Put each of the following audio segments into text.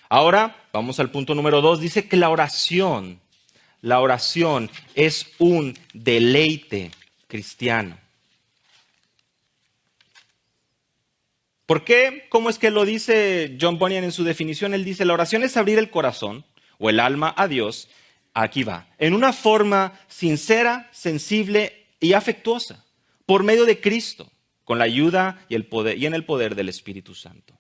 Ahora, vamos al punto número 2. Dice que la oración es un deleite cristiano. ¿Por qué? ¿Cómo es que lo dice John Bunyan en su definición? Él dice, la oración es abrir el corazón o el alma a Dios. Aquí va. En una forma sincera, sensible y afectuosa, por medio de Cristo, con la ayuda y en el poder del Espíritu Santo.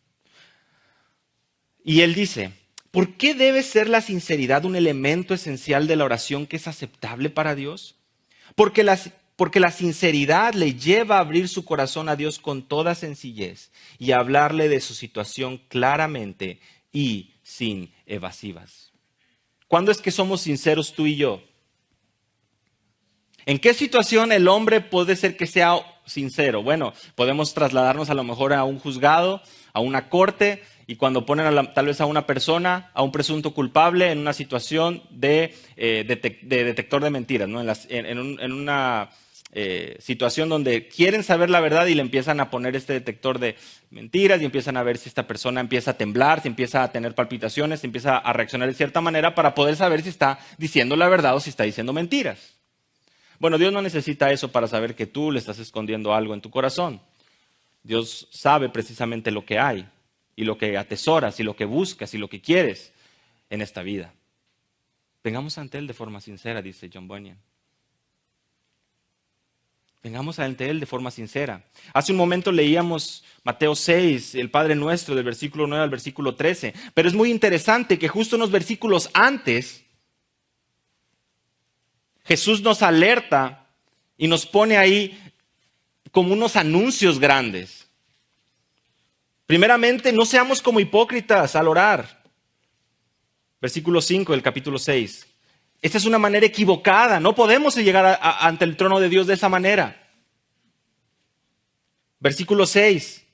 Y él dice, ¿por qué debe ser la sinceridad un elemento esencial de la oración que es aceptable para Dios? Porque la sinceridad le lleva a abrir su corazón a Dios con toda sencillez y a hablarle de su situación claramente y sin evasivas. ¿Cuándo es que somos sinceros tú y yo? ¿En qué situación el hombre puede ser que sea sincero? Bueno, podemos trasladarnos a lo mejor a un juzgado, a una corte, y cuando ponen tal vez a una persona, a un presunto culpable, en una situación de detector de mentiras, ¿no? En una situación donde quieren saber la verdad y le empiezan a poner este detector de mentiras y empiezan a ver si esta persona empieza a temblar, si empieza a tener palpitaciones, si empieza a reaccionar de cierta manera para poder saber si está diciendo la verdad o si está diciendo mentiras. Bueno, Dios no necesita eso para saber que tú le estás escondiendo algo en tu corazón. Dios sabe precisamente lo que hay y lo que atesoras y lo que buscas y lo que quieres en esta vida. Vengamos ante Él de forma sincera, dice John Bunyan. Vengamos ante Él de forma sincera. Hace un momento leíamos Mateo 6, el Padre Nuestro, del versículo 9 al versículo 13. Pero es muy interesante que justo unos versículos antes, Jesús nos alerta y nos pone ahí como unos anuncios grandes. Primeramente, no seamos como hipócritas al orar. Versículo 5 del capítulo 6. Esta es una manera equivocada. No podemos llegar ante el trono de Dios de esa manera. Versículo 6.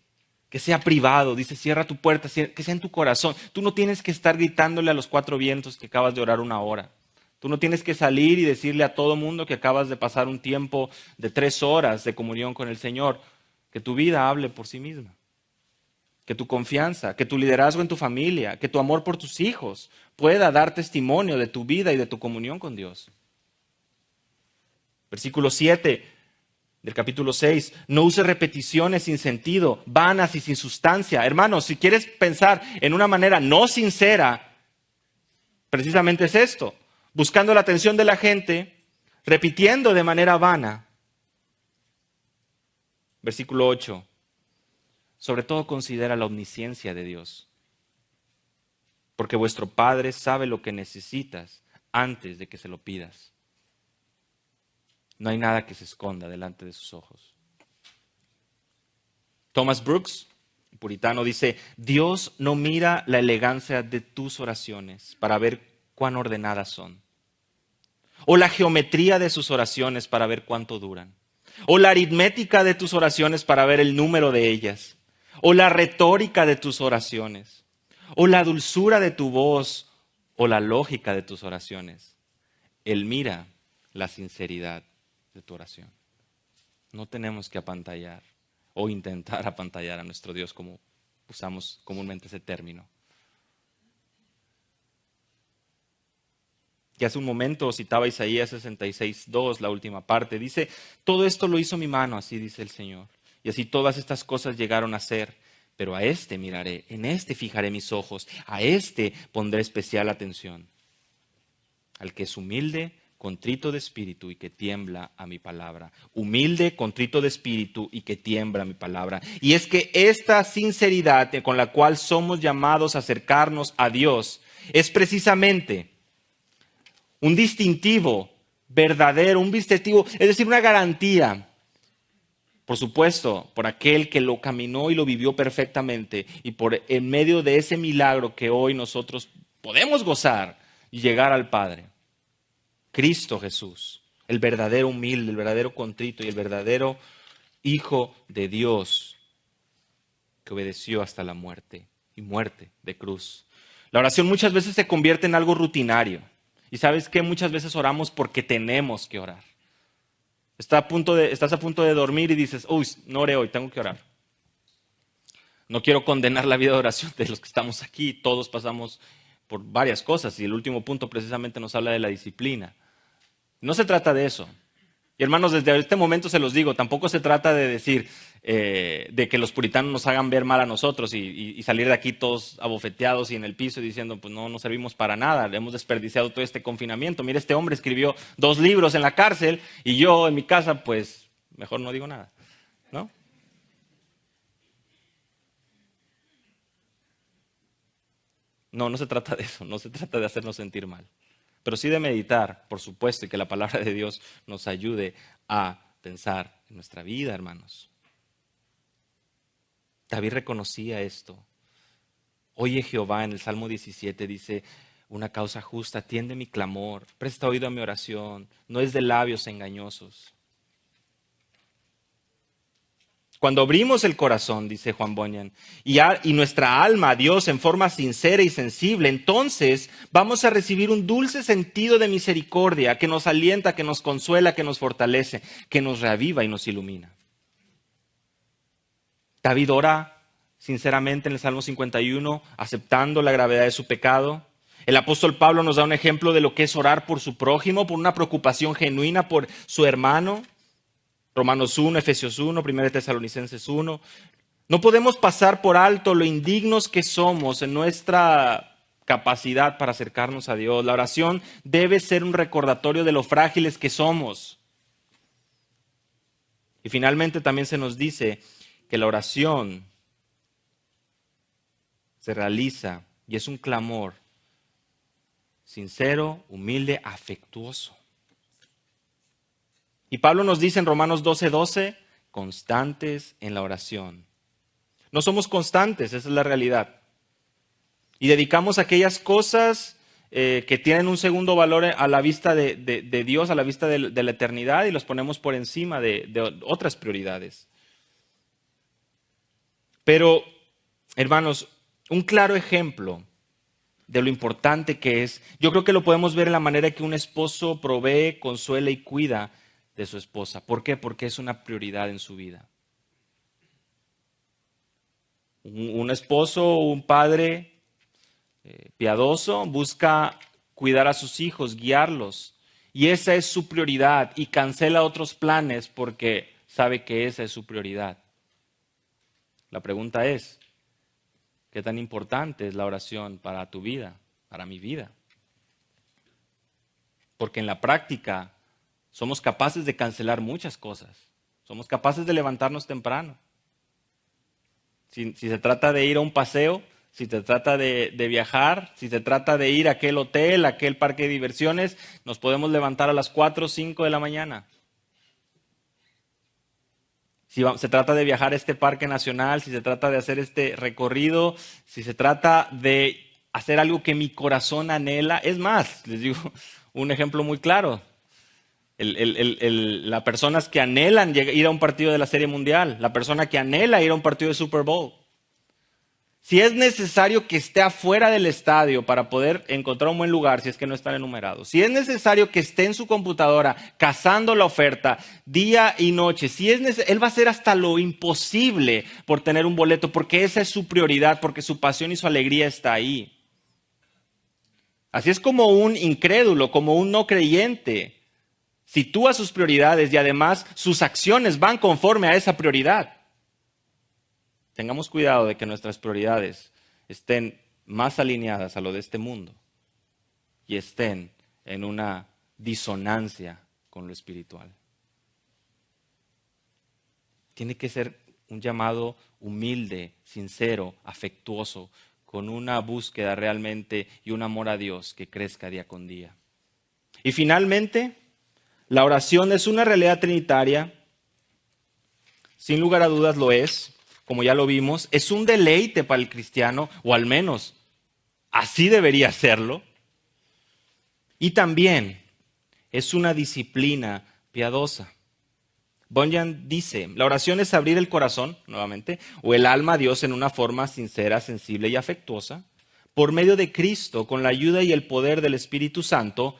Que sea privado. Dice, cierra tu puerta, que sea en tu corazón. Tú no tienes que estar gritándole a los cuatro vientos que acabas de orar una hora. Tú no tienes que salir y decirle a todo mundo que acabas de pasar un tiempo de 3 horas de comunión con el Señor. Que tu vida hable por sí misma. Que tu confianza, que tu liderazgo en tu familia, que tu amor por tus hijos pueda dar testimonio de tu vida y de tu comunión con Dios. Versículo 7 del capítulo 6. No uses repeticiones sin sentido, vanas y sin sustancia. Hermanos, si quieres pensar en una manera no sincera, precisamente es esto. Buscando la atención de la gente, repitiendo de manera vana. Versículo 8. Sobre todo considera la omnisciencia de Dios. Porque vuestro Padre sabe lo que necesitas antes de que se lo pidas. No hay nada que se esconda delante de sus ojos. Thomas Brooks, puritano, dice, Dios no mira la elegancia de tus oraciones para ver cuán ordenadas son. O la geometría de sus oraciones para ver cuánto duran. O la aritmética de tus oraciones para ver el número de ellas. O la retórica de tus oraciones. O la dulzura de tu voz. O la lógica de tus oraciones. Él mira la sinceridad de tu oración. No tenemos que apantallar o intentar apantallar a nuestro Dios como usamos comúnmente ese término. Que hace un momento citaba Isaías 66:2, la última parte. Dice, todo esto lo hizo mi mano, así dice el Señor. Y así todas estas cosas llegaron a ser. Pero a este miraré, en este fijaré mis ojos, a este pondré especial atención. Al que es humilde, contrito de espíritu y que tiembla a mi palabra. Humilde, contrito de espíritu y que tiembla a mi palabra. Y es que esta sinceridad con la cual somos llamados a acercarnos a Dios es precisamente un distintivo verdadero, un distintivo, es decir, una garantía. Por supuesto, por aquel que lo caminó y lo vivió perfectamente y por en medio de ese milagro que hoy nosotros podemos gozar y llegar al Padre. Cristo Jesús, el verdadero humilde, el verdadero contrito y el verdadero Hijo de Dios que obedeció hasta la muerte y muerte de cruz. La oración muchas veces se convierte en algo rutinario. Y ¿sabes qué? Muchas veces oramos porque tenemos que orar. Estás a punto de dormir y dices, uy, no oré hoy, tengo que orar. No quiero condenar la vida de oración de los que estamos aquí. Todos pasamos por varias cosas y el último punto precisamente nos habla de la disciplina. No se trata de eso. Y hermanos, desde este momento se los digo, tampoco se trata de decir de que los puritanos nos hagan ver mal a nosotros y salir de aquí todos abofeteados y en el piso y diciendo, pues no servimos para nada, le hemos desperdiciado todo este confinamiento. Mira, este hombre escribió 2 libros en la cárcel y yo en mi casa, pues mejor no digo nada, ¿no? No se trata de eso, no se trata de hacernos sentir mal. Pero sí de meditar, por supuesto, y que la palabra de Dios nos ayude a pensar en nuestra vida, hermanos. David reconocía esto. Oye Jehová, en el Salmo 17 dice, una causa justa, atiende mi clamor, presta oído a mi oración, no es de labios engañosos. Cuando abrimos el corazón, dice Juan Bunyan, y nuestra alma a Dios en forma sincera y sensible, entonces vamos a recibir un dulce sentido de misericordia que nos alienta, que nos consuela, que nos fortalece, que nos reaviva y nos ilumina. David ora sinceramente en el Salmo 51, aceptando la gravedad de su pecado. El apóstol Pablo nos da un ejemplo de lo que es orar por su prójimo, por una preocupación genuina por su hermano. Romanos 1, Efesios 1, 1 Tesalonicenses 1. No podemos pasar por alto lo indignos que somos en nuestra capacidad para acercarnos a Dios. La oración debe ser un recordatorio de lo frágiles que somos. Y finalmente también se nos dice que la oración se realiza y es un clamor sincero, humilde, afectuoso. Y Pablo nos dice en Romanos 12:12, constantes en la oración. No somos constantes, esa es la realidad. Y dedicamos aquellas cosas que tienen un segundo valor a la vista de Dios, a la vista de la eternidad, y los ponemos por encima de otras prioridades. Pero, hermanos, un claro ejemplo de lo importante que es, yo creo que lo podemos ver en la manera que un esposo provee, consuela y cuida de su esposa. ¿Por qué? Porque es una prioridad en su vida. Un esposo o un padre piadoso busca cuidar a sus hijos, guiarlos. Y esa es su prioridad y cancela otros planes porque sabe que esa es su prioridad. La pregunta es, ¿qué tan importante es la oración para tu vida, para mi vida? Porque en la práctica somos capaces de cancelar muchas cosas. Somos capaces de levantarnos temprano. Si se trata de ir a un paseo, si se trata de viajar, si se trata de ir a aquel hotel, a aquel parque de diversiones, nos podemos levantar a las 4 o 5 de la mañana. Si se trata de viajar a este parque nacional, si se trata de hacer este recorrido, si se trata de hacer algo que mi corazón anhela. Es más, les digo un ejemplo muy claro. Las personas que anhelan ir a un partido de la Serie Mundial, la persona que anhela ir a un partido de Super Bowl. Si es necesario que esté afuera del estadio para poder encontrar un buen lugar, si es que no están enumerados, si es necesario que esté en su computadora cazando la oferta día y noche, él va a hacer hasta lo imposible por tener un boleto, porque esa es su prioridad, porque su pasión y su alegría está ahí. Así es como un incrédulo, como un no creyente sitúa sus prioridades y además sus acciones van conforme a esa prioridad. Tengamos cuidado de que nuestras prioridades estén más alineadas a lo de este mundo y estén en una disonancia con lo espiritual. Tiene que ser un llamado humilde, sincero, afectuoso, con una búsqueda realmente y un amor a Dios que crezca día con día. Y finalmente, la oración es una realidad trinitaria, sin lugar a dudas lo es, como ya lo vimos, es un deleite para el cristiano, o al menos así debería serlo, y también es una disciplina piadosa. Bunyan dice, la oración es abrir el corazón, nuevamente, o el alma a Dios en una forma sincera, sensible y afectuosa, por medio de Cristo, con la ayuda y el poder del Espíritu Santo,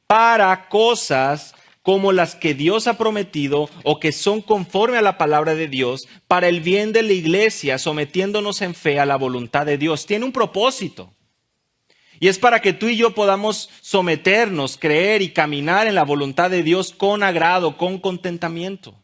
para cosas como las que Dios ha prometido o que son conforme a la palabra de Dios, para el bien de la iglesia, sometiéndonos en fe a la voluntad de Dios. Tiene un propósito. Y es para que tú y yo podamos someternos, creer y caminar en la voluntad de Dios con agrado, con contentamiento.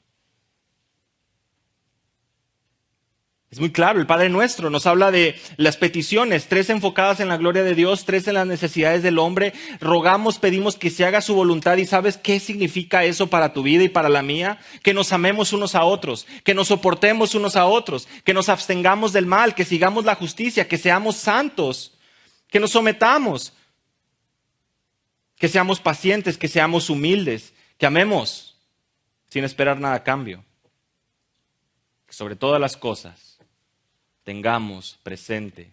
Es muy claro, el Padre Nuestro nos habla de las peticiones, 3 enfocadas en la gloria de Dios, 3 en las necesidades del hombre. Rogamos, pedimos que se haga su voluntad. ¿Y sabes qué significa eso para tu vida y para la mía? Que nos amemos unos a otros, que nos soportemos unos a otros, que nos abstengamos del mal, que sigamos la justicia, que seamos santos, que nos sometamos, que seamos pacientes, que seamos humildes, que amemos sin esperar nada a cambio. Que sobre todas las cosas tengamos presente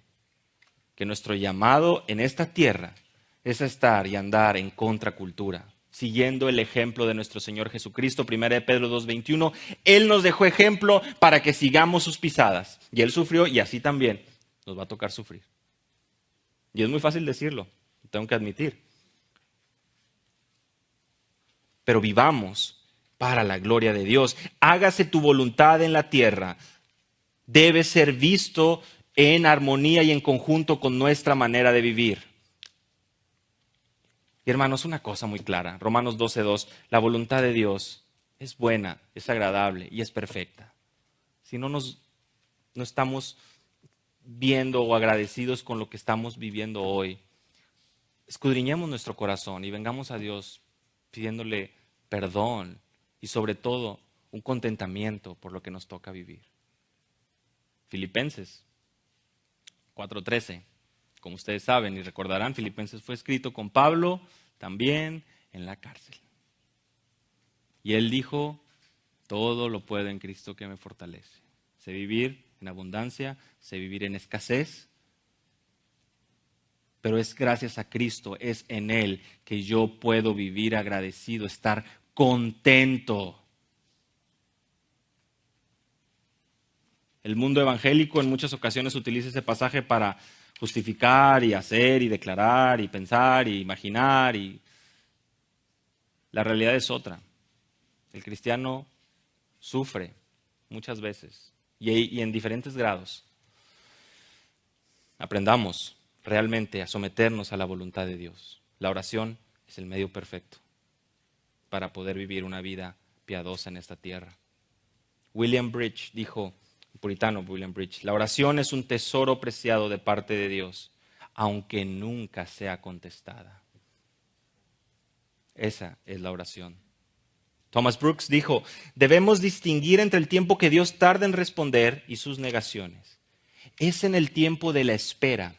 que nuestro llamado en esta tierra es estar y andar en contracultura, siguiendo el ejemplo de nuestro Señor Jesucristo. 1 Pedro 2:21, Él nos dejó ejemplo para que sigamos sus pisadas. Y Él sufrió y así también nos va a tocar sufrir. Y es muy fácil decirlo, tengo que admitir. Pero vivamos para la gloria de Dios. Hágase tu voluntad en la tierra. Debe ser visto en armonía y en conjunto con nuestra manera de vivir. Y hermanos, una cosa muy clara, Romanos 12:2, la voluntad de Dios es buena, es agradable y es perfecta. Si no estamos viendo o agradecidos con lo que estamos viviendo hoy, escudriñemos nuestro corazón y vengamos a Dios pidiéndole perdón y sobre todo un contentamiento por lo que nos toca vivir. Filipenses 4:13, como ustedes saben y recordarán, Filipenses fue escrito con Pablo también en la cárcel. Y él dijo, todo lo puedo en Cristo que me fortalece. Sé vivir en abundancia, sé vivir en escasez, pero es gracias a Cristo, es en Él que yo puedo vivir agradecido, estar contento. El mundo evangélico en muchas ocasiones utiliza ese pasaje para justificar y hacer y declarar y pensar y imaginar. Y la realidad es otra. El cristiano sufre muchas veces y en diferentes grados. Aprendamos realmente a someternos a la voluntad de Dios. La oración es el medio perfecto para poder vivir una vida piadosa en esta tierra. William Bridge dijo, el puritano William Bridge, la oración es un tesoro preciado de parte de Dios, aunque nunca sea contestada. Esa es la oración. Thomas Brooks dijo, debemos distinguir entre el tiempo que Dios tarda en responder y sus negaciones. Es en el tiempo de la espera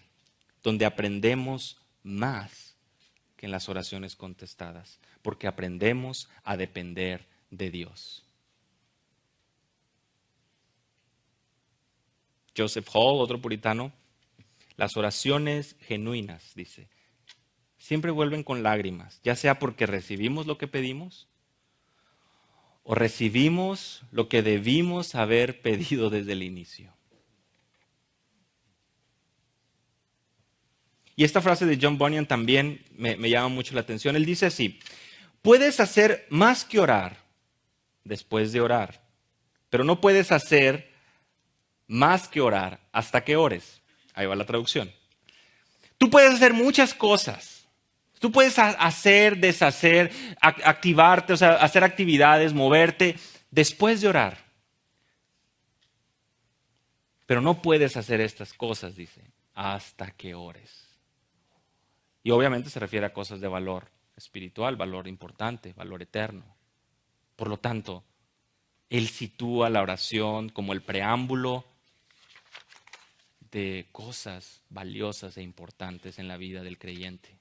donde aprendemos más que en las oraciones contestadas, porque aprendemos a depender de Dios. Joseph Hall, otro puritano, las oraciones genuinas, dice, siempre vuelven con lágrimas, ya sea porque recibimos lo que pedimos o recibimos lo que debimos haber pedido desde el inicio. Y esta frase de John Bunyan también me llama mucho la atención. Él dice así, puedes hacer más que orar después de orar, pero no puedes hacer más que orar hasta que ores. Ahí va la traducción. Tú puedes hacer muchas cosas. Tú puedes hacer, deshacer, activarte, o sea, hacer actividades, moverte después de orar. Pero no puedes hacer estas cosas, dice, hasta que ores. Y obviamente se refiere a cosas de valor espiritual, valor importante, valor eterno. Por lo tanto, él sitúa la oración como el preámbulo de cosas valiosas e importantes en la vida del creyente.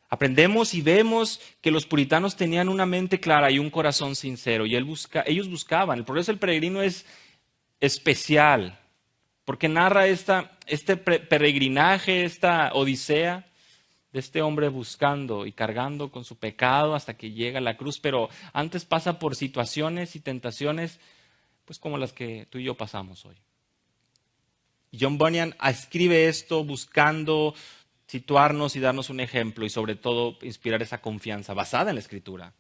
Aprendemos y vemos que los puritanos tenían una mente clara y un corazón sincero, y ellos buscaban. El progreso del peregrino es especial, porque narra este peregrinaje, esta odisea de este hombre buscando y cargando con su pecado hasta que llega a la cruz, pero antes pasa por situaciones y tentaciones pues como las que tú y yo pasamos hoy. John Bunyan escribe esto buscando situarnos y darnos un ejemplo y sobre todo inspirar esa confianza basada en la Escritura.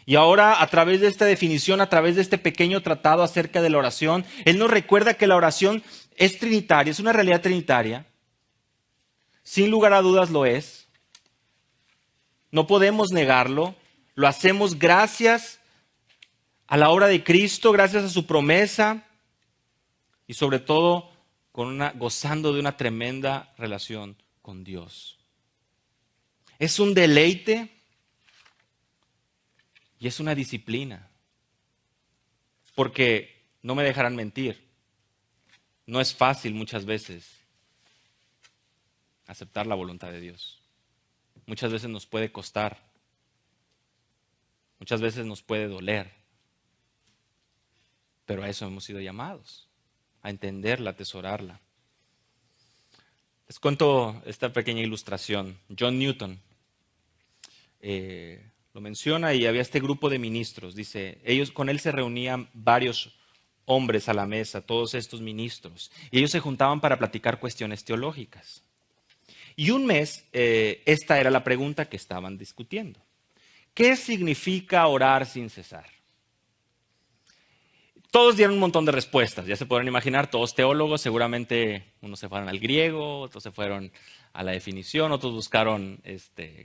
Y ahora, a través de esta definición, a través de este pequeño tratado acerca de la oración, Él nos recuerda que la oración es trinitaria, es una realidad trinitaria. Sin lugar a dudas lo es. No podemos negarlo. Lo hacemos gracias a la obra de Cristo, gracias a su promesa y sobre todo gozando de una tremenda relación con Dios. Es un deleite y es una disciplina. Porque no me dejarán mentir, no es fácil muchas veces aceptar la voluntad de Dios. Muchas veces nos puede costar, muchas veces nos puede doler, pero a eso hemos sido llamados, a entenderla, a atesorarla. Les cuento esta pequeña ilustración. John Newton lo menciona y había este grupo de ministros. Dice, con él se reunían varios hombres a la mesa, todos estos ministros, y ellos se juntaban para platicar cuestiones teológicas. Y un mes, esta era la pregunta que estaban discutiendo. ¿Qué significa orar sin cesar? Todos dieron un montón de respuestas, ya se podrán imaginar, todos teólogos, seguramente unos se fueron al griego, otros se fueron a la definición, otros buscaron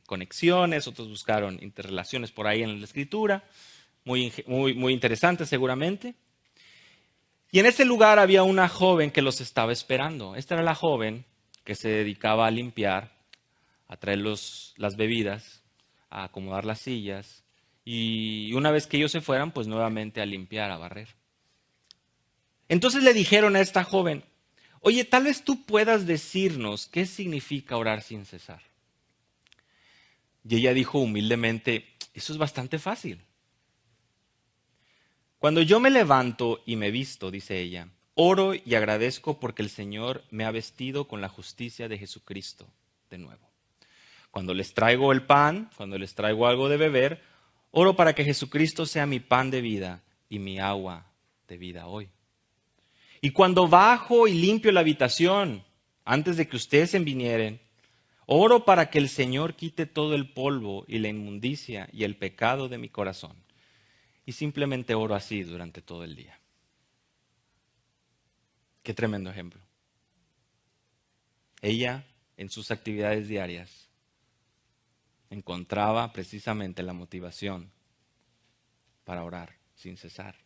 conexiones, otros buscaron interrelaciones por ahí en la Escritura, muy interesantes seguramente. Y en ese lugar había una joven que los estaba esperando. Esta era la joven que se dedicaba a limpiar, a traer las bebidas, a acomodar las sillas, y una vez que ellos se fueran, pues nuevamente a limpiar, a barrer. Entonces le dijeron a esta joven, oye, tal vez tú puedas decirnos qué significa orar sin cesar. Y ella dijo humildemente, eso es bastante fácil. Cuando yo me levanto y me visto, dice ella, oro y agradezco porque el Señor me ha vestido con la justicia de Jesucristo de nuevo. Cuando les traigo el pan, cuando les traigo algo de beber, oro para que Jesucristo sea mi pan de vida y mi agua de vida hoy. Y cuando bajo y limpio la habitación, antes de que ustedes vinieren, oro para que el Señor quite todo el polvo y la inmundicia y el pecado de mi corazón. Y simplemente oro así durante todo el día. Qué tremendo ejemplo. Ella, en sus actividades diarias, encontraba precisamente la motivación para orar sin cesar.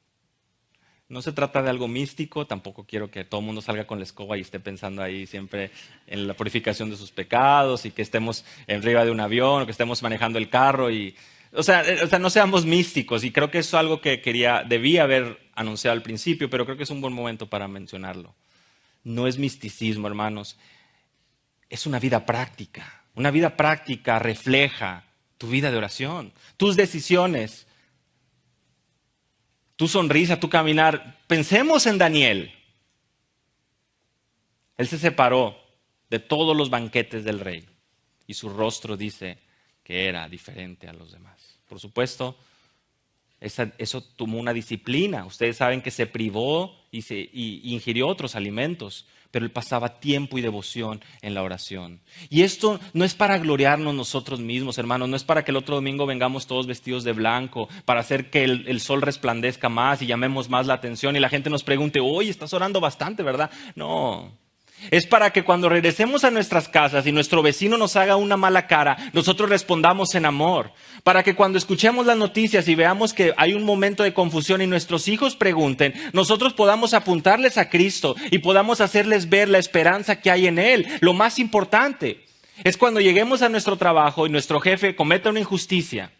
No se trata de algo místico, tampoco quiero que todo el mundo salga con la escoba y esté pensando ahí siempre en la purificación de sus pecados y que estemos arriba de un avión o que estemos manejando el carro. O sea, no seamos místicos, y creo que eso es algo que debía haber anunciado al principio, pero creo que es un buen momento para mencionarlo. No es misticismo, hermanos, es una vida práctica. Una vida práctica refleja tu vida de oración, tus decisiones, tu sonrisa, tu caminar. Pensemos en Daniel. Él se separó de todos los banquetes del rey y su rostro dice que era diferente a los demás. Por supuesto, eso tomó una disciplina. Ustedes saben que se privó y ingirió otros alimentos, pero él pasaba tiempo y devoción en la oración. Y esto no es para gloriarnos nosotros mismos, hermanos, no es para que el otro domingo vengamos todos vestidos de blanco, para hacer que el sol resplandezca más y llamemos más la atención y la gente nos pregunte, oye, estás orando bastante, ¿verdad? No. Es para que cuando regresemos a nuestras casas y nuestro vecino nos haga una mala cara, nosotros respondamos en amor. Para que cuando escuchemos las noticias y veamos que hay un momento de confusión y nuestros hijos pregunten, nosotros podamos apuntarles a Cristo y podamos hacerles ver la esperanza que hay en Él. Lo más importante es cuando lleguemos a nuestro trabajo y nuestro jefe cometa una injusticia,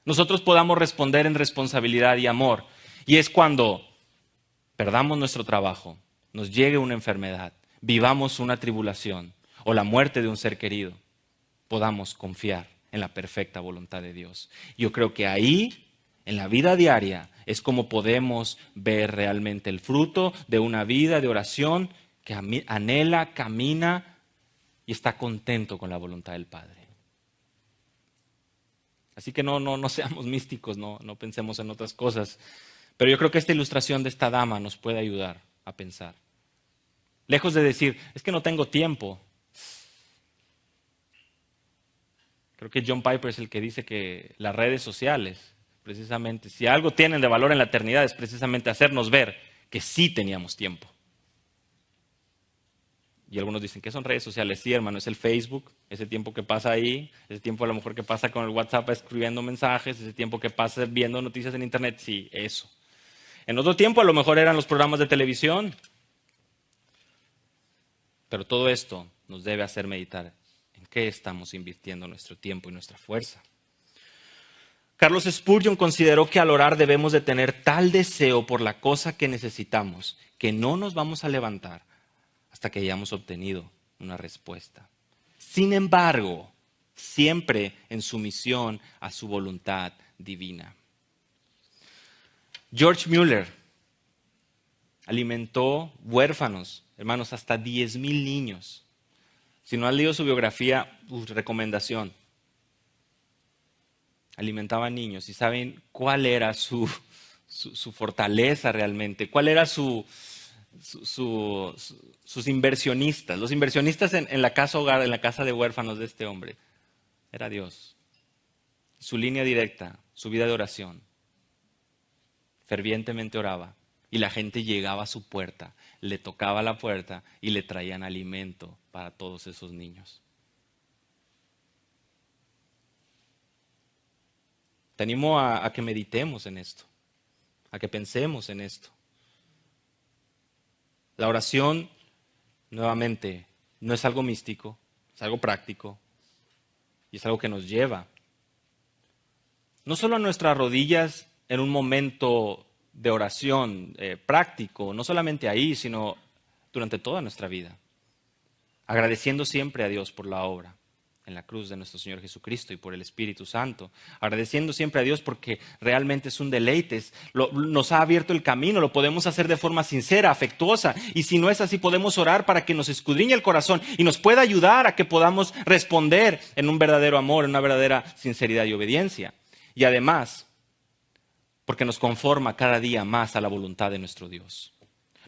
nosotros podamos responder en responsabilidad y amor. Y es cuando perdamos nuestro trabajo, nos llegue una enfermedad, vivamos una tribulación o la muerte de un ser querido, podamos confiar en la perfecta voluntad de Dios. Yo creo que ahí, en la vida diaria, es como podemos ver realmente el fruto de una vida de oración que anhela, camina y está contento con la voluntad del Padre. Así que no seamos místicos, no pensemos en otras cosas. Pero yo creo que esta ilustración de esta dama nos puede ayudar a pensar. Lejos de decir, es que no tengo tiempo. Creo que John Piper es el que dice que las redes sociales, precisamente, si algo tienen de valor en la eternidad es precisamente hacernos ver que sí teníamos tiempo. Y algunos dicen, ¿qué son redes sociales? Sí, hermano, es el Facebook, ese tiempo que pasa ahí, ese tiempo a lo mejor que pasa con el WhatsApp escribiendo mensajes, ese tiempo que pasa viendo noticias en Internet, sí, eso. En otro tiempo a lo mejor eran los programas de televisión, pero todo esto nos debe hacer meditar en qué estamos invirtiendo nuestro tiempo y nuestra fuerza. Carlos Spurgeon consideró que al orar debemos de tener tal deseo por la cosa que necesitamos que no nos vamos a levantar hasta que hayamos obtenido una respuesta. Sin embargo, siempre en sumisión a su voluntad divina. George Mueller alimentó huérfanos, hermanos, hasta 10,000 niños. Si no has leído su biografía, recomendación. Alimentaba niños y saben cuál era su fortaleza realmente, cuál era sus inversionistas. Los inversionistas en la casa hogar, en la casa de huérfanos de este hombre, era Dios. Su línea directa, su vida de oración. Fervientemente oraba y la gente llegaba a su puerta, le tocaba la puerta y le traían alimento para todos esos niños. Te animo a que meditemos en esto, a que pensemos en esto. La oración, nuevamente, no es algo místico, es algo práctico y es algo que nos lleva no solo a nuestras rodillas en un momento de oración práctico, no solamente ahí, sino durante toda nuestra vida, agradeciendo siempre a Dios por la obra en la cruz de nuestro Señor Jesucristo y por el Espíritu Santo, agradeciendo siempre a Dios porque realmente es un deleite, nos ha abierto el camino, lo podemos hacer de forma sincera, afectuosa, y si no es así podemos orar para que nos escudriñe el corazón y nos pueda ayudar a que podamos responder en un verdadero amor, en una verdadera sinceridad y obediencia. Y además, porque nos conforma cada día más a la voluntad de nuestro Dios.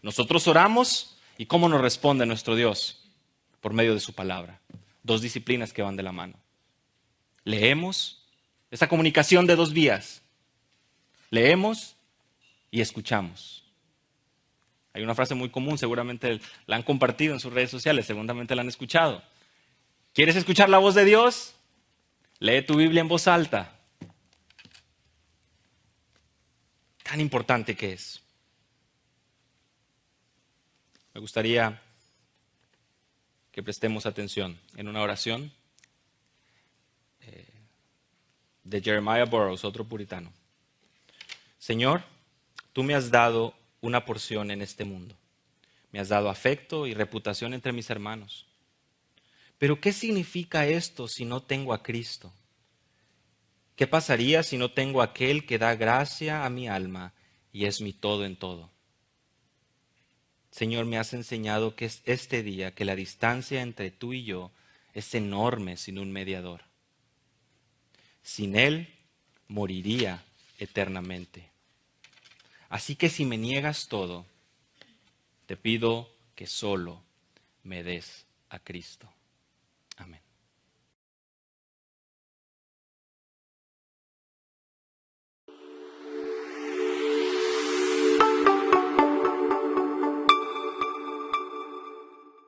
Nosotros oramos y ¿cómo nos responde nuestro Dios? Por medio de su palabra. Dos disciplinas que van de la mano. Leemos, esa comunicación de dos vías. Leemos y escuchamos. Hay una frase muy común, seguramente la han compartido en sus redes sociales, seguramente la han escuchado. ¿Quieres escuchar la voz de Dios? Lee tu Biblia en voz alta. Tan importante que es. Me gustaría que prestemos atención en una oración de Jeremiah Burroughs, otro puritano. Señor, tú me has dado una porción en este mundo. Me has dado afecto y reputación entre mis hermanos. Pero ¿qué significa esto si no tengo a Cristo? ¿Qué pasaría si no tengo a aquel que da gracia a mi alma y es mi todo en todo? Señor, me has enseñado que es este día que la distancia entre tú y yo es enorme sin un mediador. Sin él moriría eternamente. Así que si me niegas todo, te pido que solo me des a Cristo. Amén.